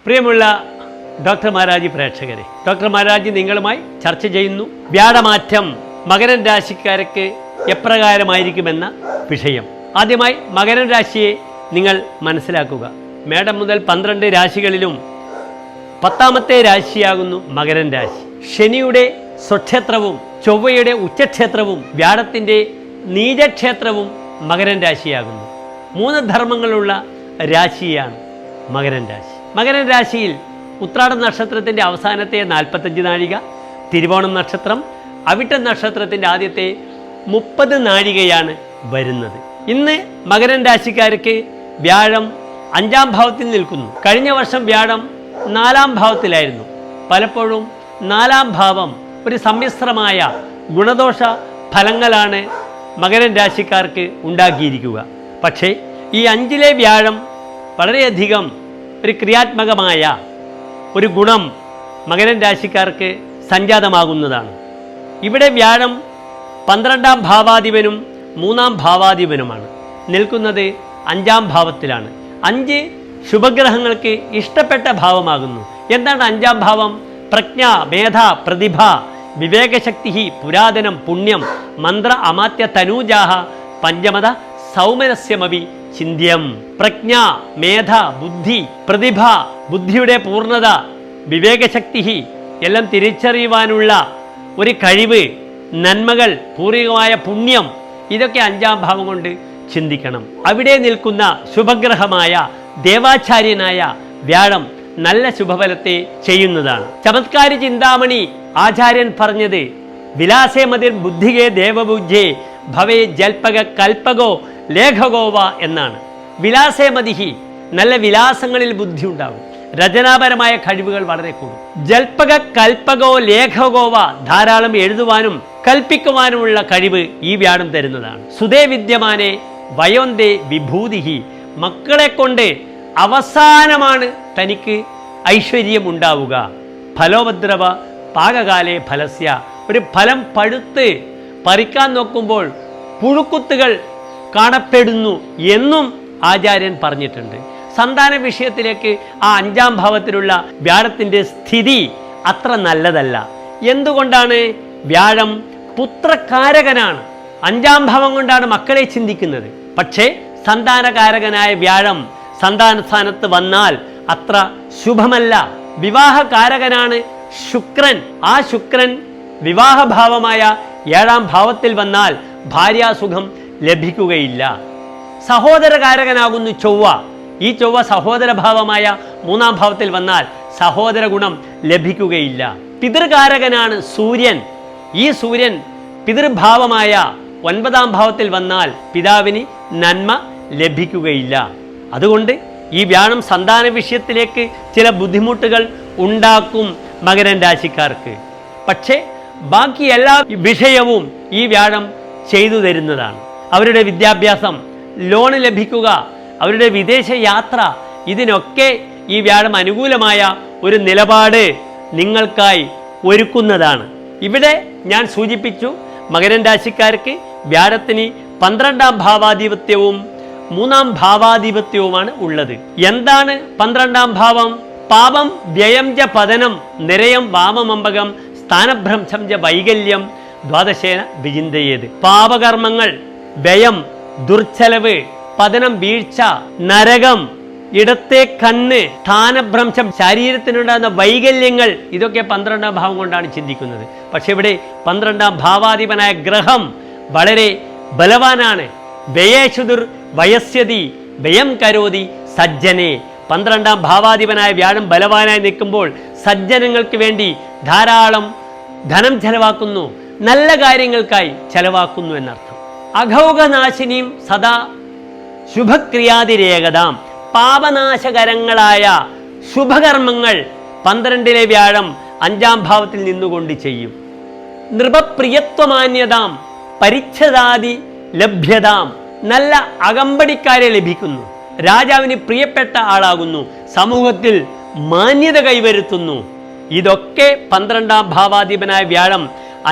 പ്രിയമുള്ള ഡോക്ടർ മാരാജി പ്രേക്ഷകരെ, ഡോക്ടർ മാരാജി നിങ്ങളുമായി ചർച്ച ചെയ്യുന്നു വ്യാഴമാറ്റം മകരൻ രാശിക്കാർക്ക് എപ്രകാരമായിരിക്കുമെന്ന വിഷയം. ആദ്യമായി മകരൻ രാശിയെ നിങ്ങൾ മനസ്സിലാക്കുക. മേടം മുതൽ 12 രാശികളിലും 10ാമത്തെ രാശിയാകുന്നു മകരൻ രാശി. ശനിയുടെ സ്വക്ഷേത്രവും ചൊവ്വയുടെ ഉച്ചക്ഷേത്രവും വ്യാഴത്തിൻ്റെ നീചക്ഷേത്രവും മകരൻ രാശിയാകുന്നു. 3 ധർമ്മങ്ങളുള്ള രാശിയാണ് മകരൻ രാശി. മകരൻ രാശിയിൽ ഉത്രാടം നക്ഷത്രത്തിൻ്റെ അവസാനത്തെ 45 നാഴിക, തിരുവോണം നക്ഷത്രം, അവിട്ടം നക്ഷത്രത്തിൻ്റെ ആദ്യത്തെ 30 നാഴികയാണ് വരുന്നത്. ഇന്ന് മകരൻ രാശിക്കാർക്ക് വ്യാഴം 5ാം ഭാവത്തിൽ നിൽക്കുന്നു. കഴിഞ്ഞ വർഷം വ്യാഴം 4ാം ഭാവത്തിലായിരുന്നു. പലപ്പോഴും 4ാം ഭാവം ഒരു സമ്മിശ്രമായ ഗുണദോഷ ഫലങ്ങളാണ് മകരൻ രാശിക്കാർക്ക് ഉണ്ടാക്കിയിരിക്കുക. പക്ഷേ ഈ 5ലെ വ്യാഴം വളരെയധികം ഒരു ക്രിയാത്മകമായ ഒരു ഗുണം മകരൻ രാശിക്കാർക്ക് സംജാതമാകുന്നതാണ്. ഇവിടെ വ്യാഴം 12ാം ഭാവാധിപനും 3ാം ഭാവാധിപനുമാണ്. നിൽക്കുന്നത് 5ാം ഭാവത്തിലാണ്. 5 ശുഭഗ്രഹങ്ങൾക്ക് ഇഷ്ടപ്പെട്ട ഭാവമാകുന്നു. എന്താണ് 5ാം ഭാവം? പ്രജ്ഞ, മേധ, പ്രതിഭ, വിവേകശക്തി, പുരാതനം, പുണ്യം, മന്ത്ര, അമാത്യ, തനൂജാഹ, പഞ്ചമത, സൗമനസ്യമവി ചിന്ത്യം. പ്രജ്ഞ, മേധ, ബുദ്ധി, പ്രതിഭ, ബുദ്ധിയുടെ പൂർണ്ണത, വിവേകശക്തി എല്ലാം തിരിച്ചറിയുവാനുള്ള ഒരു കഴിവ്, നന്മകൾ, പൂർവികമായ പുണ്യം, ഇതൊക്കെ 5ാം ഭാവം കൊണ്ട് ചിന്തിക്കണം. അവിടെ നിൽക്കുന്ന ശുഭഗ്രഹമായ ദേവാചാര്യനായ വ്യാഴം നല്ല ശുഭഫലത്തെ ചെയ്യുന്നതാണ്. ചമത്കാരി ചിന്താമണി ആചാര്യൻ പറഞ്ഞത് വിലാസേ മതിർ ബുദ്ധികേ ദേവബുദ്ധേ ഭവേ ജൽപക കൽപകോ ലേഖകോവ എന്നാണ്. വിലാസേ മതിഹി, നല്ല വിലാസങ്ങളിൽ ബുദ്ധി ഉണ്ടാകും. രചനാപരമായ കഴിവുകൾ വളരെ കൂടും. ജൽപക കൽപകോ ലേഖകോവ, ധാരാളം എഴുതുവാനും കൽപ്പിക്കുവാനുമുള്ള കഴിവ് ഈ വ്യാഴം തരുന്നതാണ്. സുതേ വിദ്യമാനെ വയോന്തേ വിഭൂതിഹി, മക്കളെ കൊണ്ട് അവസാനമാണ് തനിക്ക് ഐശ്വര്യം ഉണ്ടാവുക. ഫലോപദ്രവ പാകകാലേ ഫലസ്യ, ഒരു ഫലം പഴുത്ത് പറിക്കാൻ നോക്കുമ്പോൾ പുഴുക്കുത്തുകൾ കാണപ്പെടുന്നു എന്നും ആചാര്യൻ പറഞ്ഞിട്ടുണ്ട്. സന്താന വിഷയത്തിലേക്ക് ആ 5ാം ഭാവത്തിലുള്ള വ്യാഴത്തിൻ്റെ സ്ഥിതി അത്ര നല്ലതല്ല. എന്തുകൊണ്ടാണ്? വ്യാഴം പുത്രകാരകനാണ്. 5ാം ഭാവം കൊണ്ടാണ് മക്കളെ ചിന്തിക്കുന്നത്. പക്ഷേ സന്താനകാരകനായ വ്യാഴം സന്താന സ്ഥാനത്ത് വന്നാൽ അത്ര ശുഭമല്ല. വിവാഹകാരകനാണ് ശുക്രൻ. ആ ശുക്രൻ വിവാഹഭാവമായ 7ാം ഭാവത്തിൽ വന്നാൽ ഭാര്യാസുഖം ലഭിക്കുകയില്ല. സഹോദരകാരകനാകുന്നു ചൊവ്വ. ഈ ചൊവ്വ സഹോദരഭാവമായ 3ാം ഭാവത്തിൽ വന്നാൽ സഹോദര ഗുണം ലഭിക്കുകയില്ല. പിതൃകാരകനാണ് സൂര്യൻ. ഈ സൂര്യൻ പിതൃഭാവമായ 9ാം ഭാവത്തിൽ വന്നാൽ പിതാവിന് നന്മ ലഭിക്കുകയില്ല. അതുകൊണ്ട് ഈ വ്യാഴം സന്താന വിഷയത്തിലേക്ക് ചില ബുദ്ധിമുട്ടുകൾ ഉണ്ടാക്കും മകരൻ രാശിക്കാർക്ക്. പക്ഷേ ബാക്കി എല്ലാ വിഷയവും ഈ വ്യാഴം ചെയ്തു തരുന്നതാണ്. അവരുടെ വിദ്യാഭ്യാസം, ലോണ് ലഭിക്കുക, അവരുടെ വിദേശ യാത്ര, ഇതിനൊക്കെ ഈ വ്യാഴം അനുകൂലമായ ഒരു നിലപാട് നിങ്ങൾക്കായി ഒരുക്കുന്നതാണ്. ഇവിടെ ഞാൻ സൂചിപ്പിച്ചു, മകരൻ രാശിക്കാർക്ക് വ്യാഴത്തിന് 12ാം ഭാവാധിപത്യവും 3ാം ഭാവാധിപത്യവുമാണ് ഉള്ളത്. എന്താണ് 12ാം ഭാവം? പാപം, വ്യയം ച പതനം, നിരയം വാമമമ്പകം, സ്ഥാനഭ്രംശം ച വൈകല്യം, ദ്വാദശേന വിചിന്തയേത്. പാപകർമ്മങ്ങൾ, വ്യയം, ദുർച്ചലവ്, പതനം, വീഴ്ച, നരകം, ഇടത്തെ കണ്ണ്, സ്ഥാനഭ്രംശം, ശരീരത്തിനുണ്ടാകുന്ന വൈകല്യങ്ങൾ, ഇതൊക്കെ 12ാം ഭാവം കൊണ്ടാണ് ചിന്തിക്കുന്നത്. പക്ഷെ ഇവിടെ 12ാം ഭാവാധിപനായ ഗ്രഹം വളരെ ബലവാനാണ്. വ്യയേഷുദുർ വയസ്യതി വ്യയം കരോതി സജ്ജനെ. 12ാം ഭാവാധിപനായ വ്യാഴം ബലവാനായി നിൽക്കുമ്പോൾ സജ്ജനങ്ങൾക്ക് വേണ്ടി ധാരാളം ധനം ചെലവാക്കുന്നു, നല്ല കാര്യങ്ങൾക്കായി ചെലവാക്കുന്നു എന്നർത്ഥം. അഘൗഘനാശിനിയും സദാ ശുഭക്രിയാതിരേകതാം, പാപനാശകരങ്ങളായ ശുഭകർമ്മങ്ങൾ 12ലെ വ്യാഴം 5ാം ഭാവത്തിൽ നിന്നുകൊണ്ട് ചെയ്യും. നൃപപ്രിയത്വമാന്യതാം പരിച്ഛദാദി ലഭ്യതാം, നല്ല അകമ്പടിക്കാരെ ലഭിക്കുന്നു. രാജാവിന് പ്രിയപ്പെട്ട ആളാകുന്നു. സമൂഹത്തിൽ മാന്യത കൈവരുത്തുന്നു. ഇതൊക്കെ 12ാം ഭാവാധിപനായ വ്യാഴം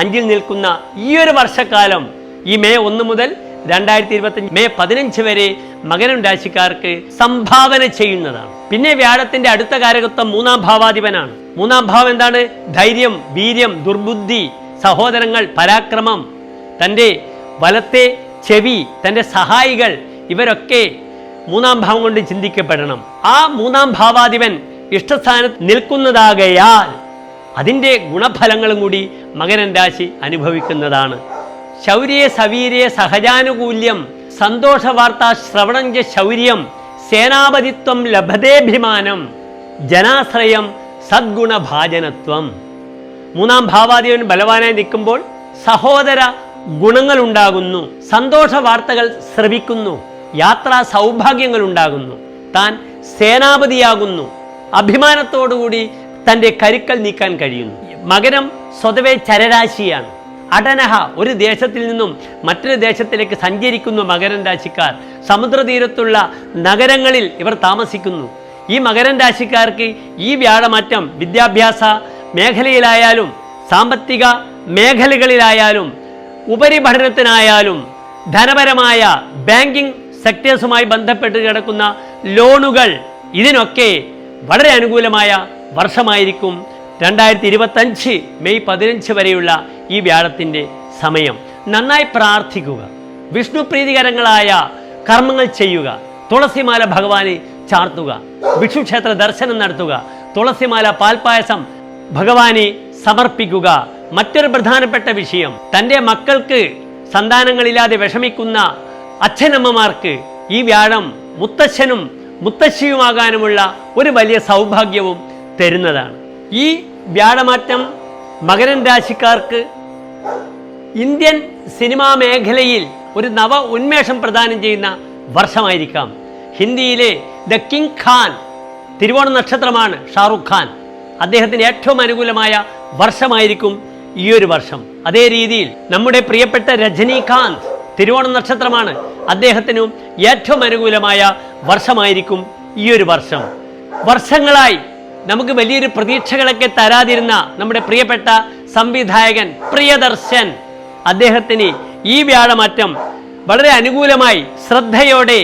5ൽ നിൽക്കുന്ന ഈ ഒരു വർഷക്കാലം, ഈ മെയ് 1 മുതൽ 2025 മെയ് 15 വരെ മകരം രാശിക്കാർക്ക് സംഭാവന ചെയ്യുന്നതാണ്. പിന്നെ വ്യാഴത്തിന്റെ അടുത്ത കാരകത്വം 3-ാം ഭാവാധിപനാണ്. 3-ാം ഭാവം എന്താണ്? ധൈര്യം, വീര്യം, ദുർബുദ്ധി, സഹോദരങ്ങൾ, പരാക്രമം, തൻ്റെ വലത്തെ ചെവി, തൻ്റെ സഹായികൾ, ഇവരൊക്കെ 3-ാം ഭാവം കൊണ്ട് ചിന്തിക്കപ്പെടണം. ആ 3-ാം ഭാവാധിപൻ ഇഷ്ടസ്ഥാനത്ത് നിൽക്കുന്നതാകയാൽ അതിൻ്റെ ഗുണഫലങ്ങളും കൂടി മകരം രാശി അനുഭവിക്കുന്നതാണ്. ശൗര്യ സവീര്യ സഹജാനുകൂല്യം സന്തോഷ വാർത്ത ശ്രവണം ച ശൗര്യം സേനാപതിത്വം ലഭതേഭിമാനം ജനാശ്രയം സദ്ഗുണഭാജനത്വം. 3-ാം ഭാവാധിപൻ ബലവാനായി നിൽക്കുമ്പോൾ സഹോദര ഗുണങ്ങൾ ഉണ്ടാകുന്നു, സന്തോഷ വാർത്തകൾ ശ്രവിക്കുന്നു, യാത്രാ സൗഭാഗ്യങ്ങൾ ഉണ്ടാകുന്നു, താൻ സേനാപതിയാകുന്നു, അഭിമാനത്തോടുകൂടി തൻ്റെ കരുക്കൾ നീക്കാൻ കഴിയുന്നു. മകരം സ്വതവേ ചരരാശിയാണ്. അടനഹ, ഒരു ദേശത്തിൽ നിന്നും മറ്റൊരു ദേശത്തിലേക്ക് സഞ്ചരിക്കുന്നു മകരം രാശിക്കാർ. സമുദ്രതീരത്തുള്ള നഗരങ്ങളിൽ ഇവർ താമസിക്കുന്നു. ഈ മകരം രാശിക്കാർക്ക് ഈ വ്യാഴമാറ്റം വിദ്യാഭ്യാസ മേഖലയിലായാലും സാമ്പത്തിക മേഖലകളിലായാലും ഉപരിപഠനത്തിനായാലും ധനപരമായ ബാങ്കിങ് സെക്ടേഴ്സുമായി ബന്ധപ്പെട്ട് കിടക്കുന്ന ലോണുകൾ, ഇതിനൊക്കെ വളരെ അനുകൂലമായ വർഷമായിരിക്കും 2025 മെയ് 15 വരെയുള്ള ഈ വ്യാഴത്തിൻ്റെ സമയം. നന്നായി പ്രാർത്ഥിക്കുക, വിഷ്ണു പ്രീതികരങ്ങളായ കർമ്മങ്ങൾ ചെയ്യുക, തുളസിമാല ഭഗവാനെ ചാർത്തുക, വിഷ്ണു ക്ഷേത്ര ദർശനം നടത്തുക, തുളസിമാല പാൽപ്പായസം ഭഗവാനെ സമർപ്പിക്കുക. മറ്റൊരു പ്രധാനപ്പെട്ട വിഷയം, തൻ്റെ മക്കൾക്ക് സന്താനങ്ങളില്ലാതെ വിഷമിക്കുന്ന അച്ഛനമ്മമാർക്ക് ഈ വ്യാഴം മുത്തശ്ശനും മുത്തശ്ശിയുമാകാനുമുള്ള ഒരു വലിയ സൗഭാഗ്യവും തരുന്നതാണ്. ഈ വ്യാഴമാറ്റം മകരം രാശിക്കാർക്ക് ഇന്ത്യൻ സിനിമാ മേഖലയിൽ ഒരു നവ ഉന്മേഷം പ്രദാനം ചെയ്യുന്ന വർഷമായിരിക്കാം. ഹിന്ദിയിലെ ദ കിങ് ഖാൻ തിരുവോണ നക്ഷത്രമാണ് ഷാറുഖ് ഖാൻ. അദ്ദേഹത്തിന് ഏറ്റവും അനുകൂലമായ വർഷമായിരിക്കും ഈ ഒരു വർഷം. അതേ രീതിയിൽ നമ്മുടെ പ്രിയപ്പെട്ട രജനീകാന്ത് തിരുവോണ നക്ഷത്രമാണ്. അദ്ദേഹത്തിനും ഏറ്റവും അനുകൂലമായ വർഷമായിരിക്കും ഈ ഒരു വർഷം. വർഷങ്ങളായി നമുക്ക് വലിയൊരു പ്രതീക്ഷകളൊക്കെ തരാതിരുന്ന നമ്മുടെ പ്രിയപ്പെട്ട സംവിധായകൻ പ്രിയദർശൻ, അദ്ദേഹത്തിന് ഈ വ്യാഴമാറ്റം വളരെ അനുകൂലമായി ശ്രദ്ധയോടെ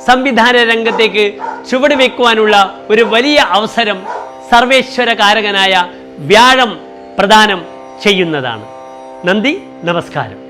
സംവിധാന രംഗത്തേക്ക് ചുവടുവെക്കുവാനുള്ള ഒരു വലിയ അവസരം സർവേശ്വര കാരകനായ വ്യാഴം പ്രദാനം ചെയ്യുന്നതാണ്. നന്ദി, നമസ്കാരം.